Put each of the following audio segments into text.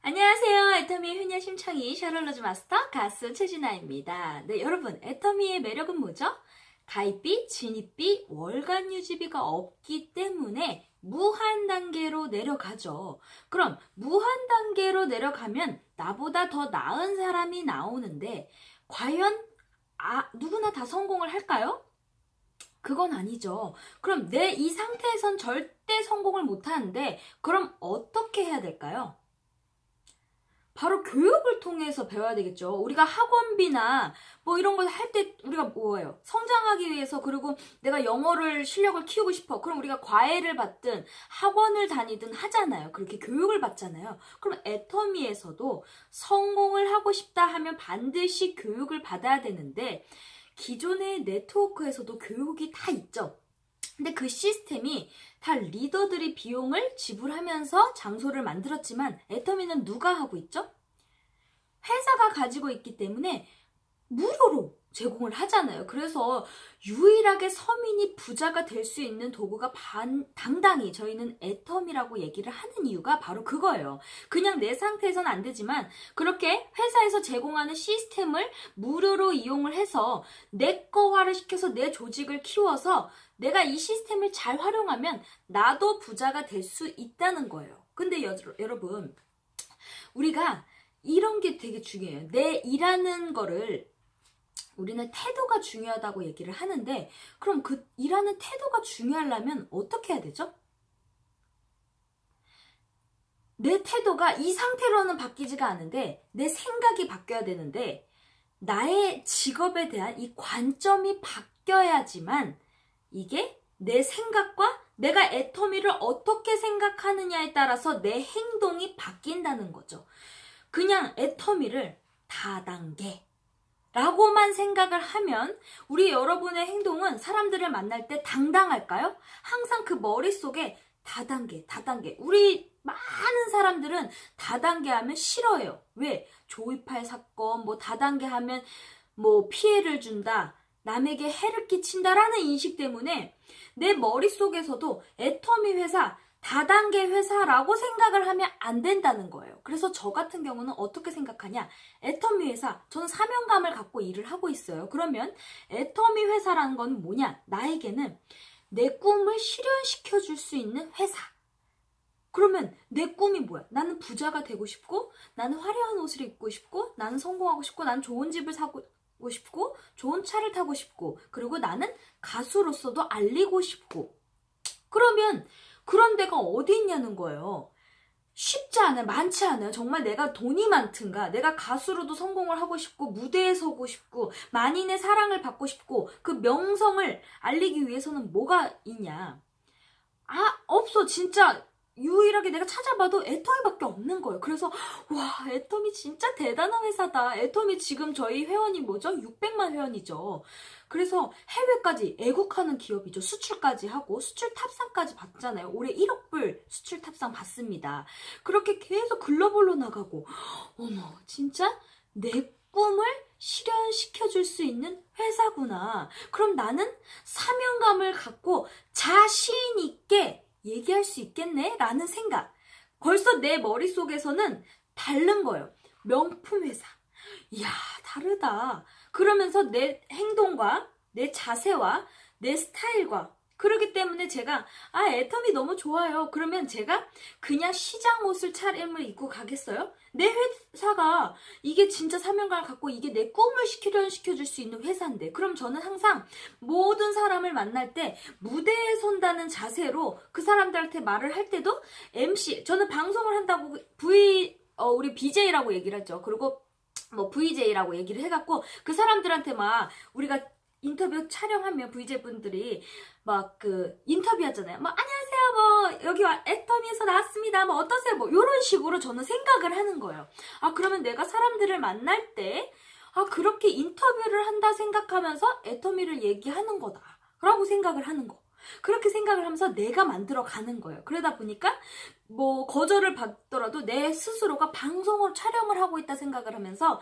안녕하세요. 애터미의 효녀 심청이 샤를로즈 마스터 가수 최진아입니다. 네, 여러분, 애터미의 매력은 뭐죠? 가입비, 진입비, 월간 유지비가 없기 때문에 무한 단계로 내려가죠. 그럼 무한 단계로 내려가면 나보다 더 나은 사람이 나오는데 과연 누구나 다 성공을 할까요? 그건 아니죠. 그럼 내 이 상태에선 절대 성공을 못 하는데 그럼 어떻게 해야 될까요? 바로 교육을 통해서 배워야 되겠죠. 우리가 학원비나 뭐 이런 걸 할 때 우리가 뭐예요? 성장하기 위해서, 그리고 내가 영어를 실력을 키우고 싶어. 그럼 우리가 과외를 받든 학원을 다니든 하잖아요. 그렇게 교육을 받잖아요. 그럼 애터미에서도 성공을 하고 싶다 하면 반드시 교육을 받아야 되는데 기존의 네트워크에서도 교육이 다 있죠. 근데 그 시스템이 다 리더들이 비용을 지불하면서 장소를 만들었지만 애터미는 누가 하고 있죠? 회사가 가지고 있기 때문에 무료로 제공을 하잖아요. 그래서 유일하게 서민이 부자가 될 수 있는 도구가 당당히 저희는 애터미라고 얘기를 하는 이유가 바로 그거예요. 그냥 내 상태에서는 안 되지만 그렇게 회사에서 제공하는 시스템을 무료로 이용을 해서 내 거화를 시켜서 내 조직을 키워서 내가 이 시스템을 잘 활용하면 나도 부자가 될 수 있다는 거예요. 근데 여러분, 우리가 이런 게 되게 중요해요. 내 일하는 거를 우리는 태도가 중요하다고 얘기를 하는데 그럼 그 일하는 태도가 중요하려면 어떻게 해야 되죠? 내 태도가 이 상태로는 바뀌지가 않은데 내 생각이 바뀌어야 되는데 나의 직업에 대한 이 관점이 바뀌어야지만 이게 내 생각과 내가 애터미를 어떻게 생각하느냐에 따라서 내 행동이 바뀐다는 거죠. 그냥 애터미를 다단계 라고만 생각을 하면 우리 여러분의 행동은 사람들을 만날 때 당당할까요? 항상 그 머릿속에 다단계. 우리 많은 사람들은 다단계 하면 싫어해요. 왜? 조이팔 사건, 뭐 다단계 하면 뭐 피해를 준다, 남에게 해를 끼친다라는 인식 때문에 내 머릿속에서도 애터미 회사, 다단계 회사라고 생각을 하면 안 된다는 거예요. 그래서 저 같은 경우는 어떻게 생각하냐? 애터미 회사, 저는 사명감을 갖고 일을 하고 있어요. 그러면 애터미 회사라는 건 뭐냐? 나에게는 내 꿈을 실현시켜 줄 수 있는 회사. 그러면 내 꿈이 뭐야? 나는 부자가 되고 싶고, 나는 화려한 옷을 입고 싶고, 나는 성공하고 싶고, 나는 좋은 집을 사고 싶고, 좋은 차를 타고 싶고, 그리고 나는 가수로서도 알리고 싶고. 그러면 그런 데가 어디 있냐는 거예요. 쉽지 않아요. 많지 않아요. 정말 내가 돈이 많든가, 내가 가수로도 성공을 하고 싶고, 무대에 서고 싶고, 만인의 사랑을 받고 싶고, 그 명성을 알리기 위해서는 뭐가 있냐? 없어. 진짜 유일하게 내가 찾아봐도 애터미밖에 없는 거예요. 그래서 와, 애터미 진짜 대단한 회사다. 애터미 지금 저희 회원이 뭐죠? 600만 회원이죠. 그래서 해외까지 애국하는 기업이죠. 수출까지 하고 수출 탑상까지 받잖아요. 올해 1억 불 수출 탑상 받습니다. 그렇게 계속 글로벌로 나가고, 어머, 진짜 내 꿈을 실현시켜 줄 수 있는 회사구나. 그럼 나는 사명감을 갖고 자신 있게 얘기할 수 있겠네? 라는 생각. 벌써 내 머릿속에서는 다른 거예요. 명품 회사. 이야, 다르다. 그러면서 내 행동과 내 자세와 내 스타일과, 그러기 때문에 제가 애터미 너무 좋아요. 그러면 제가 그냥 시장 옷을 차림을 입고 가겠어요? 내 회사가 이게 진짜 사명감을 갖고 이게 내 꿈을 실현시켜줄 수 있는 회사인데, 그럼 저는 항상 모든 사람을 만날 때 무대에 선다는 자세로 그 사람들한테 말을 할 때도 MC, 저는 방송을 한다고 우리 BJ라고 얘기를 하죠. 그리고 뭐 VJ라고 얘기를 해갖고 그 사람들한테 막 우리가 인터뷰 촬영하면 VJ분들이 막 그 인터뷰 하잖아요. 뭐 안녕하세요, 뭐 여기 애터미에서 나왔습니다, 뭐 어떠세요, 뭐 이런 식으로 저는 생각을 하는 거예요. 그러면 내가 사람들을 만날 때 그렇게 인터뷰를 한다 생각하면서 애터미를 얘기하는 거다 라고 생각을 하는 거. 그렇게 생각을 하면서 내가 만들어 가는 거예요. 그러다 보니까 뭐 거절을 받더라도 내 스스로가 방송을 촬영을 하고 있다 생각을 하면서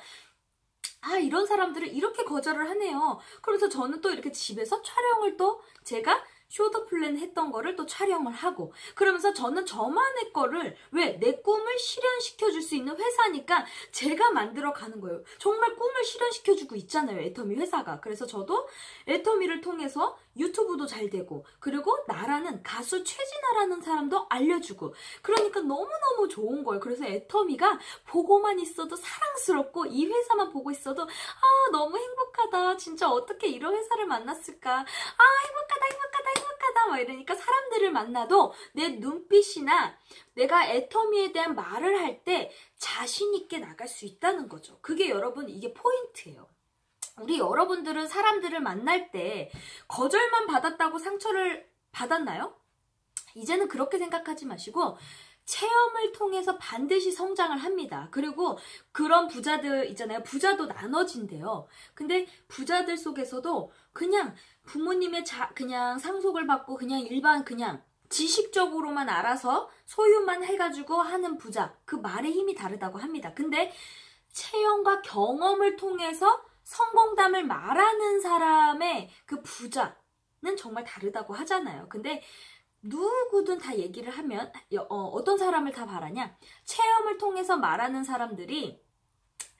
이런 사람들을 이렇게 거절을 하네요. 그래서 저는 또 이렇게 집에서 촬영을 또 제가 쇼더 플랜 했던 거를 또 촬영을 하고, 그러면서 저는 저만의 거를, 왜? 내 꿈을 실현시켜줄 수 있는 회사니까 제가 만들어 가는 거예요. 정말 꿈을 실현시켜주고 있잖아요, 애터미 회사가. 그래서 저도 애터미를 통해서 유튜브도 잘 되고, 그리고 나라는 가수 최진아라는 사람도 알려주고, 그러니까 너무너무 좋은 거예요. 그래서 애터미가 보고만 있어도 사랑스럽고, 이 회사만 보고 있어도 너무 행복하다. 진짜 어떻게 이런 회사를 만났을까. 행복하다 막 이러니까 사람들을 만나도 내 눈빛이나 내가 애터미에 대한 말을 할 때 자신 있게 나갈 수 있다는 거죠. 그게 여러분, 이게 포인트예요. 우리 여러분들은 사람들을 만날 때 거절만 받았다고 상처를 받았나요? 이제는 그렇게 생각하지 마시고 체험을 통해서 반드시 성장을 합니다. 그리고 그런 부자들 있잖아요. 부자도 나눠진대요. 근데 부자들 속에서도 그냥 부모님의 그냥 상속을 받고 그냥 일반 그냥 지식적으로만 알아서 소유만 해가지고 하는 부자, 그 말의 힘이 다르다고 합니다. 근데 체험과 경험을 통해서 성공담을 말하는 사람의 그 부자는 정말 다르다고 하잖아요. 근데 누구든 다 얘기를 하면 어떤 사람을 다 말하냐? 체험을 통해서 말하는 사람들이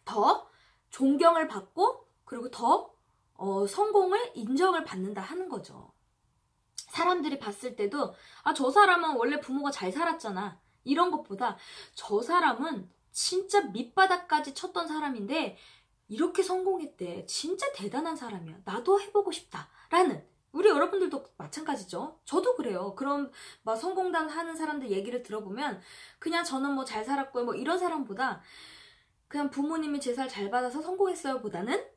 더 존경을 받고 그리고 더 성공을 인정을 받는다 하는 거죠. 사람들이 봤을 때도 저 사람은 원래 부모가 잘 살았잖아. 이런 것보다 저 사람은 진짜 밑바닥까지 쳤던 사람인데 이렇게 성공했대. 진짜 대단한 사람이야. 나도 해보고 싶다. 라는, 우리 여러분들도 마찬가지죠. 저도 그래요. 그럼 막 성공담 하는 사람들 얘기를 들어보면 그냥 저는 뭐 잘 살았고요. 뭐 이런 사람보다 그냥 부모님이 제 살 잘 받아서 성공했어요 보다는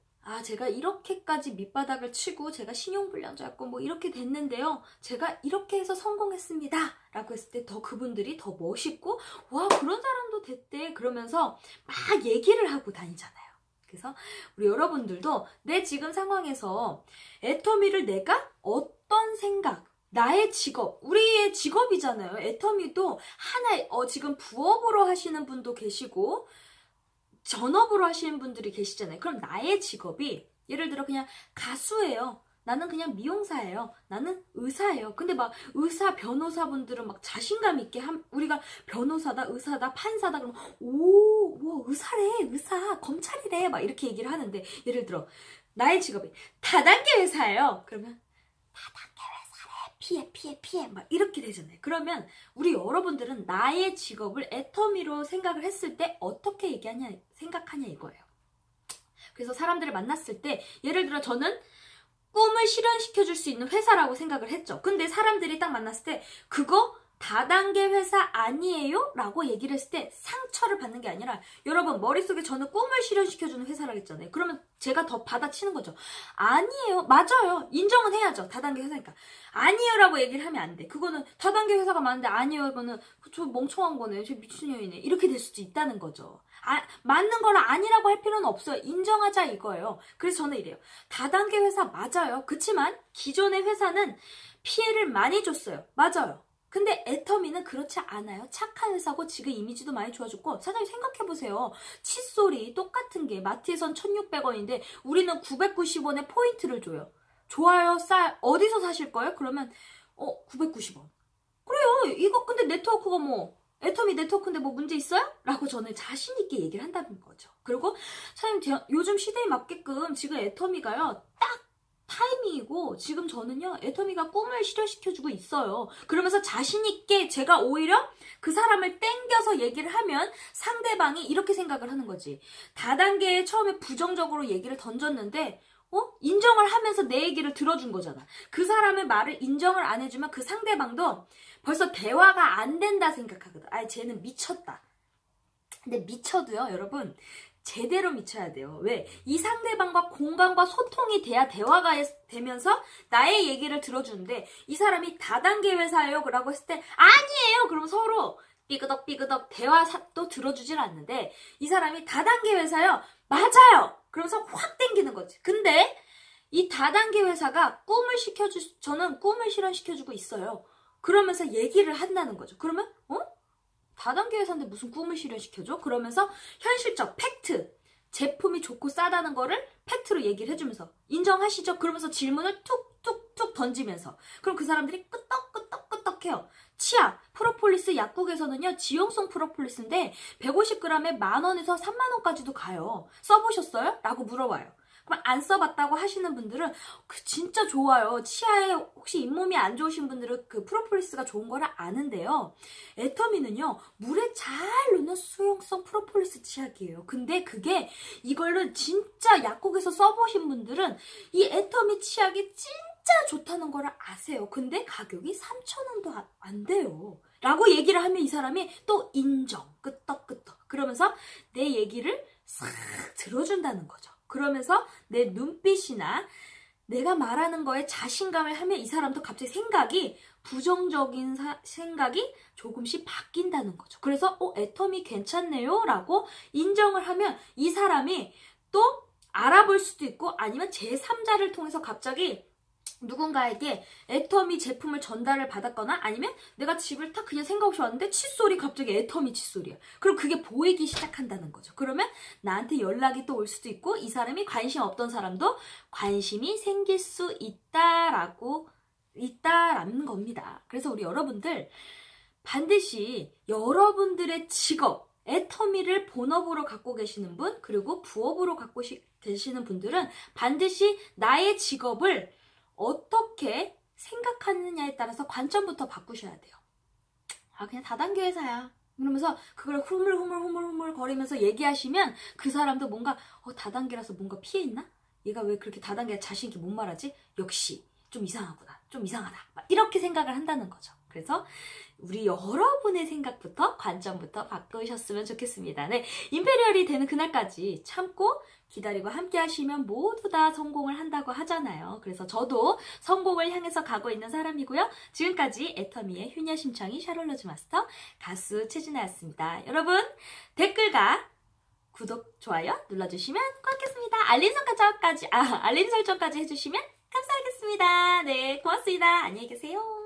제가 이렇게까지 밑바닥을 치고 제가 신용불량자였고 뭐 이렇게 됐는데요. 제가 이렇게 해서 성공했습니다. 라고 했을 때 더 그분들이 더 멋있고 와 그런 사람도 됐대. 그러면서 막 얘기를 하고 다니잖아요. 그래서 우리 여러분들도 내 지금 상황에서 애터미를 내가 어떤 생각, 나의 직업, 우리의 직업이잖아요. 애터미도 하나의 지금 부업으로 하시는 분도 계시고 전업으로 하시는 분들이 계시잖아요. 그럼 나의 직업이 예를 들어 그냥 가수예요. 나는 그냥 미용사예요. 나는 의사예요. 근데 막 의사, 변호사분들은 막 자신감 있게 우리가 변호사다, 의사다, 판사다 그러면 와 의사래, 의사, 검찰이래 막 이렇게 얘기를 하는데 예를 들어 나의 직업이 다단계 회사예요. 그러면 다단계 회사래, 피해 막 이렇게 되잖아요. 그러면 우리 여러분들은 나의 직업을 애터미로 생각을 했을 때 어떻게 생각하냐 이거예요. 그래서 사람들을 만났을 때 예를 들어 저는 꿈을 실현시켜줄 수 있는 회사라고 생각을 했죠. 근데 사람들이 딱 만났을 때 그거 다단계 회사 아니에요? 라고 얘기를 했을 때 상처를 받는 게 아니라 여러분 머릿속에 저는 꿈을 실현시켜주는 회사라고 했잖아요. 그러면 제가 더 받아치는 거죠. 아니에요. 맞아요. 인정은 해야죠. 다단계 회사니까. 아니에요 라고 얘기를 하면 안 돼. 그거는 다단계 회사가 많은데 아니에요. 이거는 저 멍청한 거네. 저 미친년이네. 이렇게 될 수도 있다는 거죠. 맞는 거를 아니라고 할 필요는 없어요. 인정하자 이거예요. 그래서 저는 이래요. 다단계 회사 맞아요. 그치만 기존의 회사는 피해를 많이 줬어요. 맞아요. 근데 애터미는 그렇지 않아요. 착한 회사고 지금 이미지도 많이 좋아졌고 사장님 생각해보세요. 칫솔이 똑같은 게 마트에선 1,600원인데 우리는 990원에 포인트를 줘요. 좋아요. 어디서 사실 거예요? 그러면 990원. 그래요. 이거 근데 네트워크가 뭐 애터미 네트워크인데 뭐 문제 있어요? 라고 저는 자신 있게 얘기를 한다는 거죠. 그리고 사장님 요즘 시대에 맞게끔 지금 애터미가요. 딱 타이밍이고 지금 저는요 애터미가 꿈을 실현시켜주고 있어요. 그러면서 자신있게 제가 오히려 그 사람을 땡겨서 얘기를 하면 상대방이 이렇게 생각을 하는 거지. 다단계에 처음에 부정적으로 얘기를 던졌는데 인정을 하면서 내 얘기를 들어준 거잖아. 그 사람의 말을 인정을 안 해주면 그 상대방도 벌써 대화가 안 된다 생각하거든. 쟤는 미쳤다. 근데 미쳐도요 여러분 제대로 미쳐야 돼요. 왜? 이 상대방과 공감과 소통이 돼야 대화가 되면서 나의 얘기를 들어주는데 이 사람이 다단계 회사예요 라고 했을 때 아니에요. 그럼 서로 삐그덕 대화도 들어주질 않는데 이 사람이 다단계 회사요. 맞아요. 그러면서 확 땡기는 거지. 근데 이 다단계 회사가 저는 꿈을 실현시켜주고 있어요. 그러면서 얘기를 한다는 거죠. 그러면 다단계 회사인데 무슨 꿈을 실현시켜줘? 그러면서 현실적 팩트 제품이 좋고 싸다는 거를 팩트로 얘기를 해주면서 인정하시죠? 그러면서 질문을 툭툭툭 던지면서 그럼 그 사람들이 끄떡끄떡끄떡해요. 치아, 프로폴리스 약국에서는요 지용성 프로폴리스인데 150g에 10,000원에서 30,000원까지도 가요. 써보셨어요? 라고 물어봐요. 그럼 안 써봤다고 하시는 분들은 진짜 좋아요. 치아에 혹시 잇몸이 안 좋으신 분들은 그 프로폴리스가 좋은 거를 아는데요. 애터미는요 물에 잘 녹는 수용성 프로폴리스 치약이에요. 근데 그게 이걸로 진짜 약국에서 써보신 분들은 이 애터미 치약이 진짜 좋다는 거를 아세요. 근데 가격이 3,000원도 안 돼요. 라고 얘기를 하면 이 사람이 또 인정, 끄떡끄떡. 그러면서 내 얘기를 싹 들어준다는 거죠. 그러면서 내 눈빛이나 내가 말하는 거에 자신감을 하면 이 사람도 갑자기 생각이 부정적인 생각이 조금씩 바뀐다는 거죠. 그래서 애터미 괜찮네요 라고 인정을 하면 이 사람이 또 알아볼 수도 있고 아니면 제3자를 통해서 갑자기 누군가에게 애터미 제품을 전달을 받았거나 아니면 내가 집을 딱 그냥 생각 없이 왔는데 칫솔이 갑자기 애터미 칫솔이야. 그럼 그게 보이기 시작한다는 거죠. 그러면 나한테 연락이 또 올 수도 있고 이 사람이 관심 없던 사람도 관심이 생길 수 있다라는 겁니다. 그래서 우리 여러분들 반드시 여러분들의 직업 애터미를 본업으로 갖고 계시는 분 그리고 부업으로 갖고 계시는 분들은 반드시 나의 직업을 어떻게 생각하느냐에 따라서 관점부터 바꾸셔야 돼요. 그냥 다단계 회사야. 그러면서 그걸 후물후물 거리면서 얘기하시면 그 사람도 뭔가 다단계라서 뭔가 피해있나? 얘가 왜 그렇게 다단계 자신 있게 못 말하지? 역시 좀 이상하구나. 좀 이상하다. 막 이렇게 생각을 한다는 거죠. 그래서 우리 여러분의 생각부터 관점부터 바꾸셨으면 좋겠습니다. 네, 임페리얼이 되는 그날까지 참고 기다리고 함께 하시면 모두 다 성공을 한다고 하잖아요. 그래서 저도 성공을 향해서 가고 있는 사람이고요. 지금까지 애터미의 효녀심청이 샤를로즈 마스터 가수 최진아였습니다. 여러분 댓글과 구독, 좋아요 눌러주시면 고맙겠습니다. 알림 설정까지 해주시면 감사하겠습니다. 네, 고맙습니다. 안녕히 계세요.